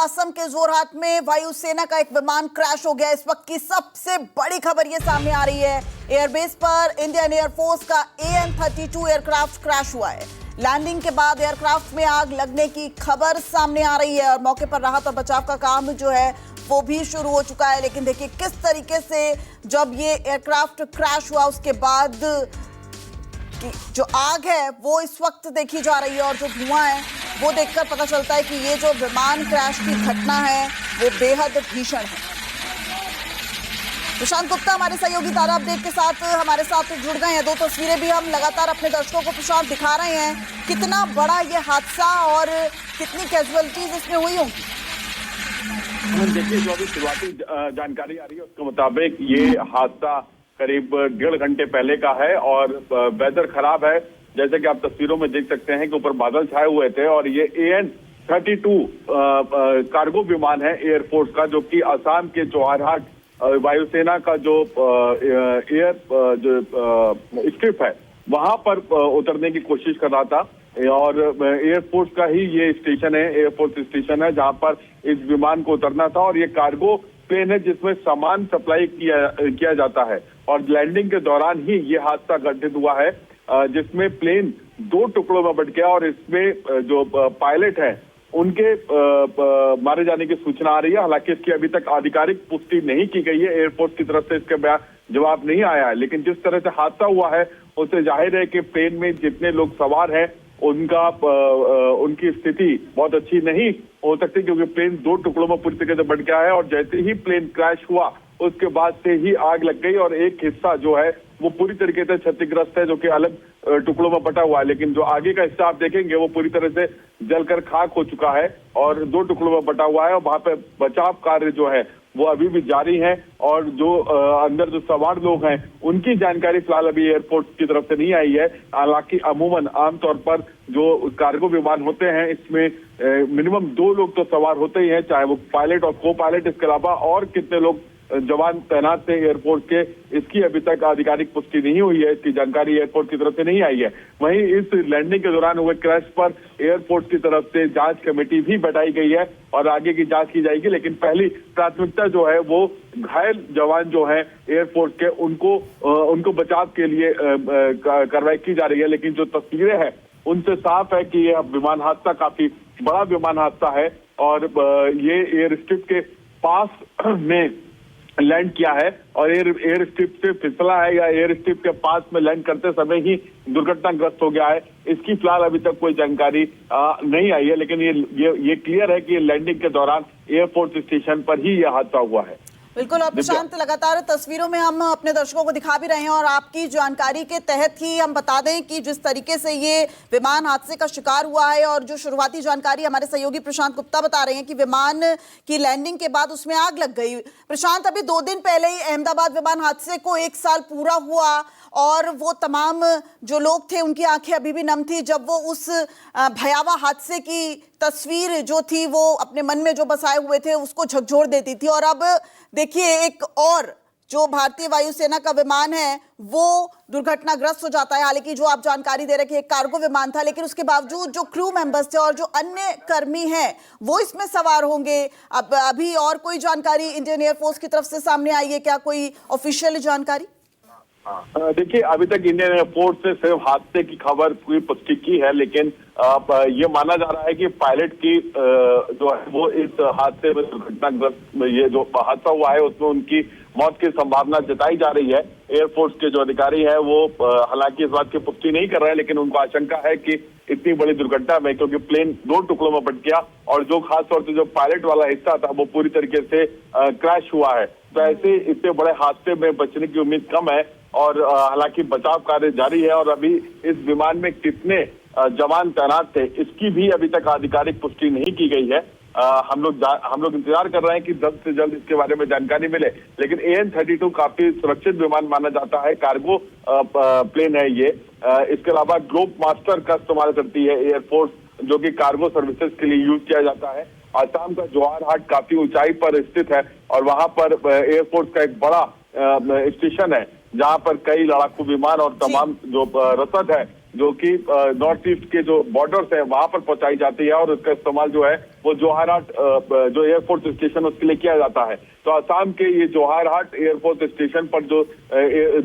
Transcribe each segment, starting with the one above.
असम के जोरहाट में वायुसेना का एक विमान क्रैश हो गया। इस वक्त की सबसे बड़ी खबर ये सामने आ रही है, एयरबेस पर इंडियन एयरफोर्स का AN-32 एयरक्राफ्ट क्रैश हुआ है। लैंडिंग के बाद एयरक्राफ्ट में आग लगने की खबर सामने आ रही है और मौके पर राहत और बचाव का काम जो है वो भी शुरू हो चुका है। लेकिन देखिए किस तरीके से जब ये एयरक्राफ्ट क्रैश हुआ उसके बाद जो आग है वो इस वक्त देखी जा रही है और जो धुआं है वो देखकर पता चलता है कि ये जो विमान क्रैश की घटना है वो बेहद भीषण है। प्रशांत गुप्ता हमारे सहयोगी तारा अपडेट के साथ हमारे साथ जुड़ गए हैं। दो तस्वीरें भी हम लगातार अपने दर्शकों को प्रशांत दिखा रहे हैं। कितना बड़ा ये हादसा और कितनी कैजुअलिटीज इसमें हुई होंगी? देखिए, जो अभी शुरुआती जानकारी आ रही है उसके मुताबिक ये हादसा करीब 1.5 घंटे पहले का है और वेदर खराब है। जैसे कि आप तस्वीरों में देख सकते हैं कि ऊपर बादल छाए हुए थे और ये AN-32 कार्गो विमान है एयरफोर्स का, जो कि असम के जोरहाट वायुसेना का जो स्ट्रिप है वहां पर उतरने की कोशिश कर रहा था और एयरफोर्स का ही ये स्टेशन है, एयरफोर्स स्टेशन है जहां पर इस विमान को उतरना था। और ये कार्गो प्लेन है जिसमें सामान सप्लाई किया जाता है और लैंडिंग के दौरान ही ये हादसा घटित हुआ है, जिसमें प्लेन 2 टुकड़ों में बट गया और इसमें जो पायलट है उनके मारे जाने की सूचना आ रही है। हालांकि इसकी अभी तक आधिकारिक पुष्टि नहीं की गई है, एयरफोर्स की तरफ से इसका जवाब नहीं आया है। लेकिन जिस तरह से हादसा हुआ है उससे जाहिर है कि प्लेन में जितने लोग सवार हैं उनकी स्थिति बहुत अच्छी नहीं हो सकती, क्योंकि प्लेन 2 टुकड़ों में पूरी तरीके से बट गया है और जैसे ही प्लेन क्रैश हुआ उसके बाद से ही आग लग गई और एक हिस्सा जो है वो पूरी तरीके से क्षतिग्रस्त है, जो कि अलग टुकड़ों में बटा हुआ है। लेकिन जो आगे का हिस्सा आप देखेंगे वो पूरी तरह से जलकर खाक हो चुका है और 2 टुकड़ों में बटा हुआ है और वहां पे बचाव कार्य जो है वो अभी भी जारी है। और जो अंदर जो सवार लोग हैं उनकी जानकारी फिलहाल अभी एयरपोर्ट की तरफ से नहीं आई है। हालांकि अमूमन आमतौर पर जो कार्गो विमान होते हैं इसमें मिनिमम 2 लोग तो सवार होते ही हैं, चाहे वो पायलट और को पायलट, इसके अलावा और कितने लोग जवान तैनात थे एयरपोर्ट के, इसकी अभी तक आधिकारिक पुष्टि नहीं हुई है, इसकी जानकारी एयरपोर्ट की तरफ से नहीं आई है। वहीं इस लैंडिंग के दौरान हुए क्रैश पर एयरपोर्ट की तरफ से जांच कमेटी भी बैठाई गई है और आगे की जांच की जाएगी। लेकिन पहली प्राथमिकता जो है वो घायल जवान जो है एयरपोर्ट के उनको बचाव के लिए कार्रवाई की जा रही है। लेकिन जो तस्वीरें हैं उनसे साफ है कि यह विमान हादसा काफी बड़ा विमान हादसा है और ये एयर स्ट्रिप के पास में लैंड किया है और एयर स्ट्रिप से फिसला है या एयर स्ट्रिप के पास में लैंड करते समय ही दुर्घटनाग्रस्त हो गया है। इसकी फिलहाल अभी तक कोई जानकारी नहीं आई है, लेकिन ये क्लियर है कि लैंडिंग के दौरान एयरपोर्ट स्टेशन पर ही यह हादसा हुआ है। बिल्कुल, और प्रशांत लगातार तस्वीरों में हम अपने दर्शकों को दिखा भी रहे हैं और आपकी जानकारी के तहत ही हम बता दें कि जिस तरीके से ये विमान हादसे का शिकार हुआ है और जो शुरुआती जानकारी हमारे सहयोगी प्रशांत गुप्ता बता रहे हैं कि विमान की लैंडिंग के बाद उसमें आग लग गई। प्रशांत, अभी 2 दिन पहले ही अहमदाबाद विमान हादसे को 1 साल पूरा हुआ और वो तमाम जो लोग थे उनकी आंखें अभी भी नम थी जब वो उस भयावह हादसे की तस्वीर जो थी वो अपने मन में जो बसाए हुए थे उसको झकझोर देती थी। और अब देखिए एक और जो भारतीय वायुसेना का विमान है वो दुर्घटनाग्रस्त हो जाता है। हालांकि जो आप जानकारी दे रहे कि एक कार्गो विमान था, लेकिन उसके बावजूद जो क्रू मेंबर्स थे और जो अन्य कर्मी हैं वो इसमें सवार होंगे। अब अभी और कोई जानकारी इंडियन एयरफोर्स की तरफ से सामने आई है क्या, कोई ऑफिशियल जानकारी? देखिए, अभी तक इंडियन एयरफोर्स से सिर्फ हादसे की खबर कोई पुष्टि की है, लेकिन ये माना जा रहा है कि पायलट की जो है वो इस हादसे में दुर्घटनाग्रस्त, ये जो हादसा हुआ है उसमें उनकी मौत की संभावना जताई जा रही है। एयरफोर्स के जो अधिकारी है वो हालांकि इस बात की पुष्टि नहीं कर रहे हैं, लेकिन उनको आशंका है कि इतनी बड़ी दुर्घटना में, क्योंकि प्लेन 2 टुकड़ों में बट गया और जो खास तौर से जो पायलट वाला हिस्सा था वो पूरी तरीके से क्रैश हुआ है, तो ऐसे इतने बड़े हादसे में बचने की उम्मीद कम है। और हालांकि बचाव कार्य जारी है और अभी इस विमान में कितने जवान तैनात थे इसकी भी अभी तक आधिकारिक पुष्टि नहीं की गई है। हम लोग इंतजार कर रहे हैं कि जल्द से जल्द इसके बारे में जानकारी मिले। लेकिन AN-32 काफी सुरक्षित विमान माना जाता है, कार्गो प्लेन है ये। इसके अलावा ग्लोब मास्टर का इस्तेमाल करती है एयरफोर्स, जो कि कार्गो सर्विसेज के लिए यूज किया जाता है। असम का जोरहाट काफी ऊंचाई पर स्थित है और वहां पर एयरफोर्स का एक बड़ा स्टेशन है जहां पर कई लड़ाकू विमान और तमाम जो रसद है जो कि नॉर्थ ईस्ट के जो बॉर्डर्स है वहां पर पहुंचाई जाती है और उसका इस्तेमाल जो है वो जोहारहाट जो एयरफोर्स स्टेशन उसके लिए किया जाता है। तो असम के ये जोहारहाट एयरफोर्स स्टेशन पर जो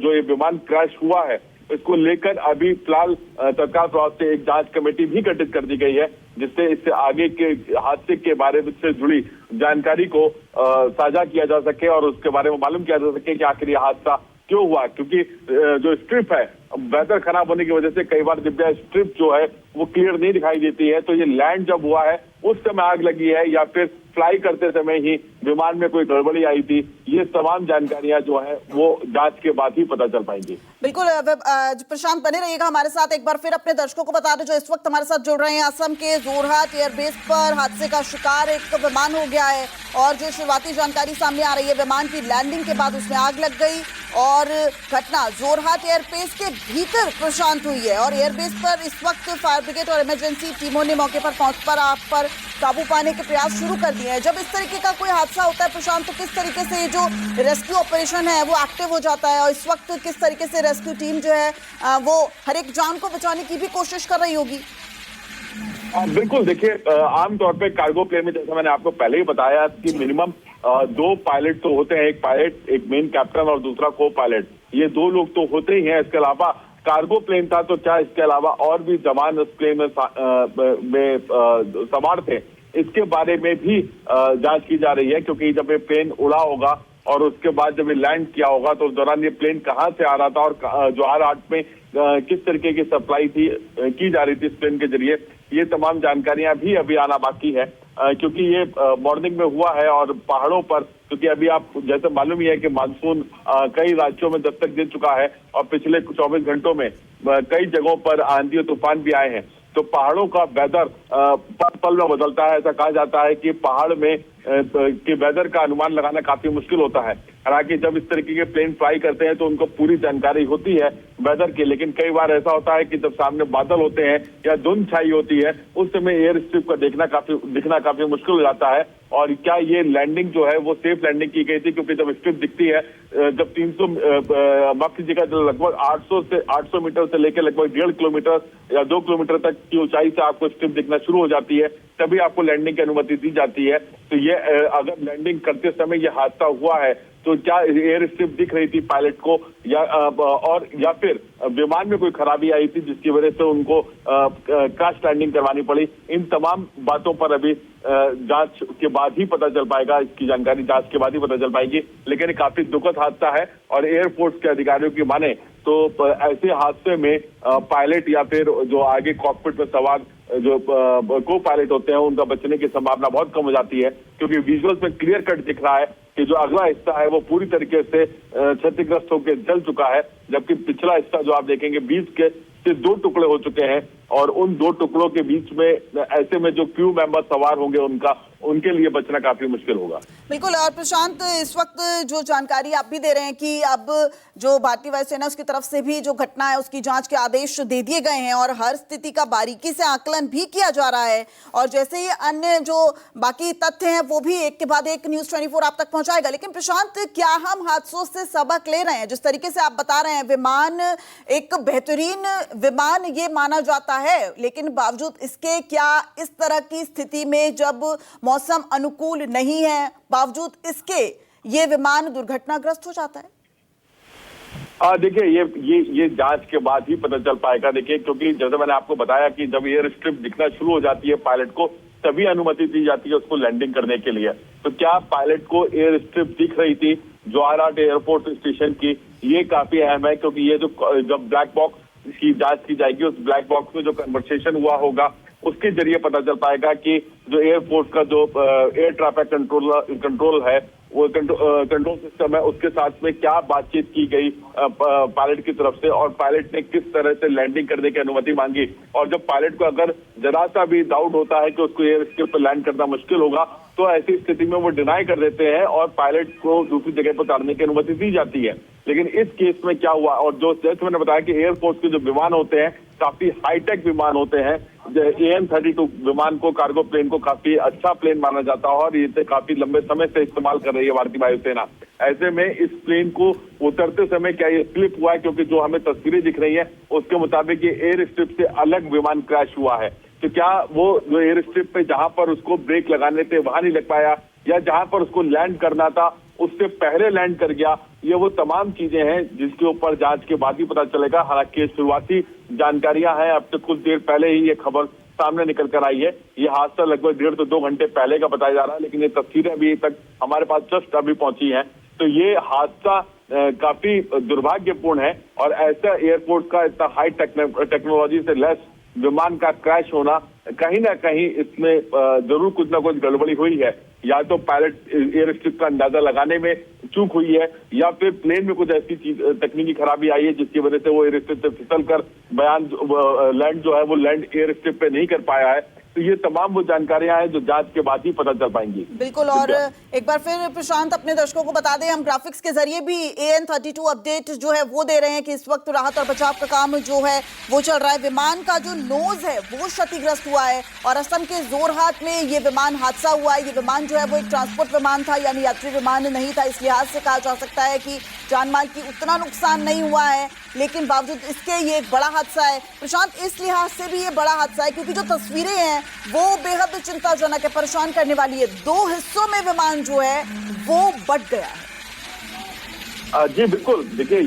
ये विमान क्रैश हुआ है, इसको लेकर अभी फिलहाल तत्काल प्रभाव से एक जांच कमेटी भी गठित कर दी गई है, जिससे इससे आगे के हादसे के बारे में से जुड़ी जानकारी को साझा किया जा सके और उसके बारे में मालूम किया जा सके कि आखिर यह हादसा क्यों हुआ। क्योंकि जो स्ट्रिप है, वेदर खराब होने की वजह से कई बार दिव्या स्ट्रिप जो है वो क्लियर नहीं दिखाई देती है। तो ये लैंड जब हुआ है उस समय आग लगी है या फिर फ्लाई करते समय ही विमान में कोई गड़बड़ी आई थी, ये तमाम जानकारियां जो है वो जांच के बाद ही पता चल पाएंगी। बिल्कुल प्रशांत, बने रहिएगा हमारे साथ। एक बार फिर अपने दर्शकों को बता दें जो इस वक्त हमारे साथ जुड़ रहे हैं, असम के जोरहाट एयरबेस पर हादसे का शिकार एक विमान हो गया है और जो शुरुआती जानकारी सामने आ रही है, विमान की लैंडिंग के बाद उसमें आग लग गई और घटना जोरहाट एयरबेस के भीतर प्रशांत हुई है और एयरबेस पर इस वक्त फायर ब्रिगेड और इमरजेंसी टीमों ने मौके पर पहुंचकर आग पर काबू पाने के प्रयास शुरू कर दिए हैं। जब इस तरीके का कोई हादसा होता है प्रशांत, तो किस तरीके से ये जो रेस्क्यू ऑपरेशन है वो एक्टिव हो जाता है और इस वक्त किस तरीके से रेस्क्यू टीम जो है वो हर एक जान को बचाने की भी कोशिश कर रही होगी? बिल्कुल, देखिए आमतौर पे कार्गो प्लेन में जैसा मैंने आपको पहले ही बताया कि मिनिमम 2 पायलट तो होते हैं, एक पायलट, एक मेन कैप्टन और दूसरा को पायलट, ये 2 लोग तो होते ही हैं। इसके अलावा कार्गो प्लेन था तो क्या इसके अलावा और भी जवान उस प्लेन में सवार थे, इसके बारे में भी जांच की जा रही है। क्योंकि जब ये प्लेन उड़ा होगा और उसके बाद जब ये लैंड किया होगा तो उस दौरान ये प्लेन कहां से आ रहा था और जोहारहाट में किस तरीके की सप्लाई थी की जा रही थी इस प्लेन के जरिए, ये तमाम जानकारियां भी अभी आना बाकी है। क्योंकि ये मॉर्निंग में हुआ है और पहाड़ों पर, क्योंकि अभी आप जैसे मालूम ही है कि मानसून कई राज्यों में दस्तक दे चुका है और पिछले 24 घंटों में कई जगहों पर आंधी और तूफान भी आए हैं। तो पहाड़ों का वेदर पल में बदलता है। ऐसा कहा जाता है कि पहाड़ में के वेदर का अनुमान लगाना काफी मुश्किल होता है। हालांकि जब इस तरीके के प्लेन फ्लाई करते हैं तो उनको पूरी जानकारी होती है वेदर की, लेकिन कई बार ऐसा होता है कि जब सामने बादल होते हैं या धुंध छाई होती है, उस समय एयर स्ट्रिप का दिखना काफी मुश्किल हो जाता है। और क्या ये लैंडिंग जो है वो सेफ लैंडिंग की गई थी? क्योंकि जब स्ट्रिप दिखती है, जब 300 माफ कीजिएगा, लगभग 800 मीटर से लेकर लगभग 1.5 किलोमीटर या 2 किलोमीटर तक की ऊंचाई से आपको स्ट्रिप दिखना शुरू हो जाती है, तभी आपको लैंडिंग की अनुमति दी जाती है। तो ये अगर लैंडिंग करते समय ये हादसा हुआ है तो क्या एयर स्ट्रिप दिख रही थी पायलट को या फिर विमान में कोई खराबी आई थी जिसकी वजह से उनको क्रैश लैंडिंग करवानी पड़ी? इन तमाम बातों पर अभी जांच के बाद ही पता चल पाएगा, इसकी जानकारी जांच के बाद ही पता चल पाएगी। लेकिन काफी दुखद हादसा है और एयरफोर्स के अधिकारियों की माने तो ऐसे हादसे में पायलट या फिर जो आगे कॉकपिट में सवार जो को पायलट होते हैं उनका बचने की संभावना बहुत कम हो जाती है। क्योंकि विजुअल्स में क्लियर कट दिख रहा है कि जो अगला हिस्सा है वो पूरी तरीके से क्षतिग्रस्त होकर जल चुका है, जबकि पिछला हिस्सा जो आप देखेंगे बीच के से 2 टुकड़े हो चुके हैं और उन 2 टुकड़ों के बीच में ऐसे में जो क्रू मेंबर सवार होंगे उनके लिए बचना काफी मुश्किल होगा। बिल्कुल। और प्रशांत, इस वक्त जो जानकारी आप भी दे रहे हैं कि अब जो भारतीय वायुसेना उसकी तरफ से भी जो घटना है उसकी जांच के आदेश दे दिए गए हैं और हर स्थिति का बारीकी से आकलन भी किया जा रहा है और जैसे ही अन्य जो बाकी तथ्य हैं वो भी एक के बाद एक न्यूज़ 24 आप तक पहुंचाएगा। लेकिन प्रशांत, क्या हम हादसों से सबक ले रहे हैं? जिस तरीके से आप बता रहे हैं, विमान एक बेहतरीन विमान ये माना जाता है, लेकिन बावजूद इसके क्या इस तरह की स्थिति में जब मौसम अनुकूल नहीं है, बावजूद इसके ये विमान दुर्घटनाग्रस्त हो जाता है? देखिए ये जांच के बाद ही पता चल पाएगा। देखिए, क्योंकि जैसे मैंने आपको बताया कि जब एयर स्ट्रिप दिखना शुरू हो जाती है पायलट को, तभी अनुमति दी जाती है उसको लैंडिंग करने के लिए। तो क्या पायलट को एयर स्ट्रिप दिख रही थी जोहारहाट एयरपोर्ट स्टेशन की? ये काफी अहम है, क्योंकि ये जो जब ब्लैक बॉक्स की जांच की जाएगी, उस ब्लैक बॉक्स में जो कन्वर्सेशन हुआ होगा उसके जरिए पता चल पाएगा कि जो एयरफोर्स का जो एयर ट्रैफिक कंट्रोल है, वो कंट्रोल सिस्टम है, उसके साथ में क्या बातचीत की गई पायलट की तरफ से और पायलट ने किस तरह से लैंडिंग करने की अनुमति मांगी। और जब पायलट को अगर जरा सा भी डाउट होता है कि उसको एयर स्ट्रिप पर लैंड करना मुश्किल होगा, तो ऐसी स्थिति में वो डिनाई कर देते हैं और पायलट को दूसरी जगह पर उतारने की अनुमति दी जाती है। लेकिन इस केस में क्या हुआ, और जो जैसे मैंने बताया कि एयरफोर्स के जो विमान होते हैं काफी हाईटेक विमान होते हैं। AN-32 विमान को, कार्गो प्लेन को काफी अच्छा प्लेन माना जाता है और इसे काफी लंबे समय से इस्तेमाल कर रही है भारतीय वायुसेना। ऐसे में इस प्लेन को उतरते समय क्या ये स्लिप हुआ है, क्योंकि जो हमें तस्वीरें दिख रही है उसके मुताबिक ये एयर स्ट्रिप से अलग विमान क्रैश हुआ है। तो क्या वो जो एयर स्ट्रिप पे जहां पर उसको ब्रेक लगाने थे वहां नहीं लग पाया, या जहां पर उसको लैंड करना था उससे पहले लैंड कर गया, ये वो तमाम चीजें हैं जिसके ऊपर जांच के बाद ही पता चलेगा। हालांकि शुरुआती जानकारियां हैं, अब तक कुछ देर पहले ही ये खबर सामने निकल कर आई है। ये हादसा लगभग 1.5 से 2 घंटे पहले का बताया जा रहा है, लेकिन ये तस्वीरें अभी तक हमारे पास जस्ट अभी पहुंची हैं। तो ये हादसा काफी दुर्भाग्यपूर्ण है और ऐसा एयरपोर्ट का इतना हाई टेक्नोलॉजी से लेस विमान का क्रैश होना, कहीं ना कहीं इसमें जरूर कुछ ना कुछ गड़बड़ी हुई है। या तो पायलट एयर स्ट्रिप का अंदाजा लगाने में चूक हुई है, या फिर प्लेन में कुछ ऐसी चीज तकनीकी खराबी आई है जिसकी वजह से वो एयर स्ट्रिप से फिसल कर लैंड जो है वो लैंड एयर स्ट्रिप पे नहीं कर पाया है। तो ये तमाम वो जानकारियां हैं जो जांच के बाद ही पता चल पाएंगी। बिल्कुल। और एक बार फिर प्रशांत अपने दर्शकों को बता दें, हम ग्राफिक्स के जरिए भी AN-32 अपडेट जो है वो दे रहे हैं कि इस वक्त राहत और बचाव का काम जो है वो चल रहा है। विमान का जो नोज है वो क्षतिग्रस्त हुआ है और असम के जोरहाट में ये विमान हादसा हुआ है। ये विमान जो है वो एक ट्रांसपोर्ट विमान था, यानी यात्री विमान नहीं था। इस लिहाज से कहा जा सकता है कि जानमाल की उतना नुकसान नहीं हुआ है, लेकिन बावजूद इसके ये एक बड़ा हादसा है। प्रशांत, इस लिहाज से भी ये बड़ा हादसा है क्योंकि जो तस्वीरें हैं वो बेहद चिंताजनक है, परेशान करने वाली है। 2 हिस्सों में विमान जो है वो बट गया है। जी बिल्कुल, देखिए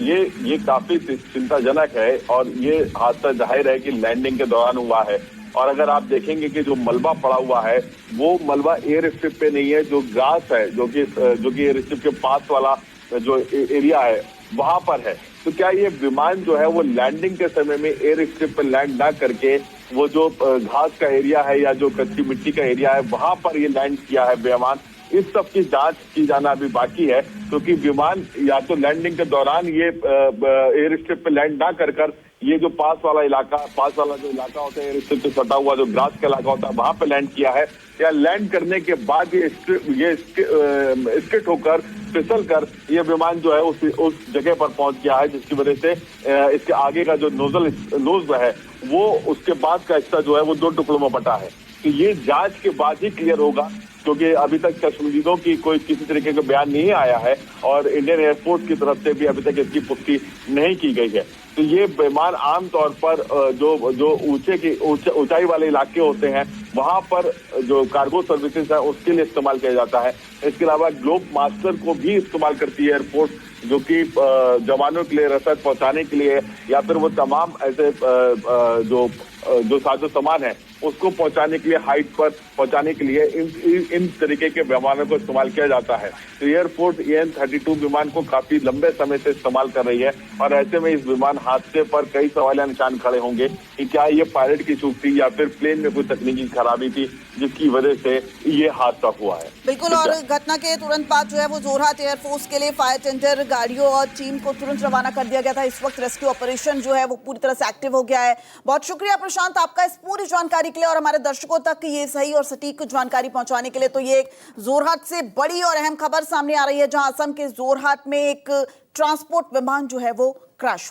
ये काफी चिंताजनक है और ये हादसा जाहिर है कि लैंडिंग के दौरान हुआ है। और अगर आप देखेंगे कि जो मलबा पड़ा हुआ है वो मलबा एयर स्ट्रिप पे नहीं है, जो ग्रास है जो कि एयर स्ट्रिप के पास वाला जो एरिया है वहां पर है। तो क्या ये विमान जो है वो लैंडिंग के समय में एयर स्ट्रिप पर लैंड ना करके वो जो घास का एरिया है या जो कच्ची मिट्टी का एरिया है वहां पर ये लैंड किया है विमान? इस सब की जांच की जाना अभी बाकी है, क्योंकि विमान या तो लैंडिंग के दौरान ये एयर स्ट्रिप पे लैंड ना कर ये जो पास वाला जो इलाका होता है एयर स्ट्रिप से सटा हुआ जो ग्रास का इलाका होता है वहां पे लैंड किया है, या लैंड करने के बाद ये स्किट होकर फिसल कर ये विमान जो है उस जगह पर पहुंच गया है, जिसकी वजह से इसके आगे का जो नोज है वो उसके बाद का हिस्सा जो है वो 2 टुकड़ों में बटा है। तो ये जांच के बाद ही क्लियर होगा, क्योंकि अभी तक चश्मदीदों की कोई किसी तरीके का बयान नहीं आया है और इंडियन एयरफोर्स की तरफ से भी अभी तक इसकी पुष्टि नहीं की गई है। तो ये विमान आमतौर पर जो ऊंचाई वाले इलाके होते हैं वहां पर जो कार्गो सर्विसेज है उसके लिए इस्तेमाल किया जाता है। इसके अलावा ग्लोब मास्टर को भी इस्तेमाल करती है एयरफोर्स, जो कि जवानों के लिए रसद पहुंचाने के लिए या फिर वो तमाम ऐसे जो साजो सामान है उसको पहुंचाने के लिए, हाइट पर पहुंचाने के लिए इन तरीके के विमानों को इस्तेमाल किया जाता है। तो एयरफोर्स AN-32 विमान को काफी लंबे समय से इस्तेमाल कर रही है और ऐसे में इस विमान हादसे पर कई सवालिया निशान खड़े होंगे कि क्या ये पायलट की चूक थी या फिर प्लेन में कोई तकनीकी खराबी थी जिसकी वजह से ये हादसा हुआ है। बिल्कुल। और घटना के तुरंत बाद जो है वो जोरहाट एयरफोर्स के लिए फायर टेंडर गाड़ियों और टीम को तुरंत रवाना कर दिया गया था। इस वक्त रेस्क्यू ऑपरेशन जो है वो पूरी तरह से एक्टिव हो गया है। बहुत शुक्रिया प्रशांत आपका इस पूरी जानकारी के लिए और हमारे दर्शकों तक ये सही और सटीक जानकारी पहुंचाने के लिए। तो ये एक जोरहाट से बड़ी और अहम खबर सामने आ रही है, जहां असम के जोरहाट में एक ट्रांसपोर्ट विमान जो है वो क्रैश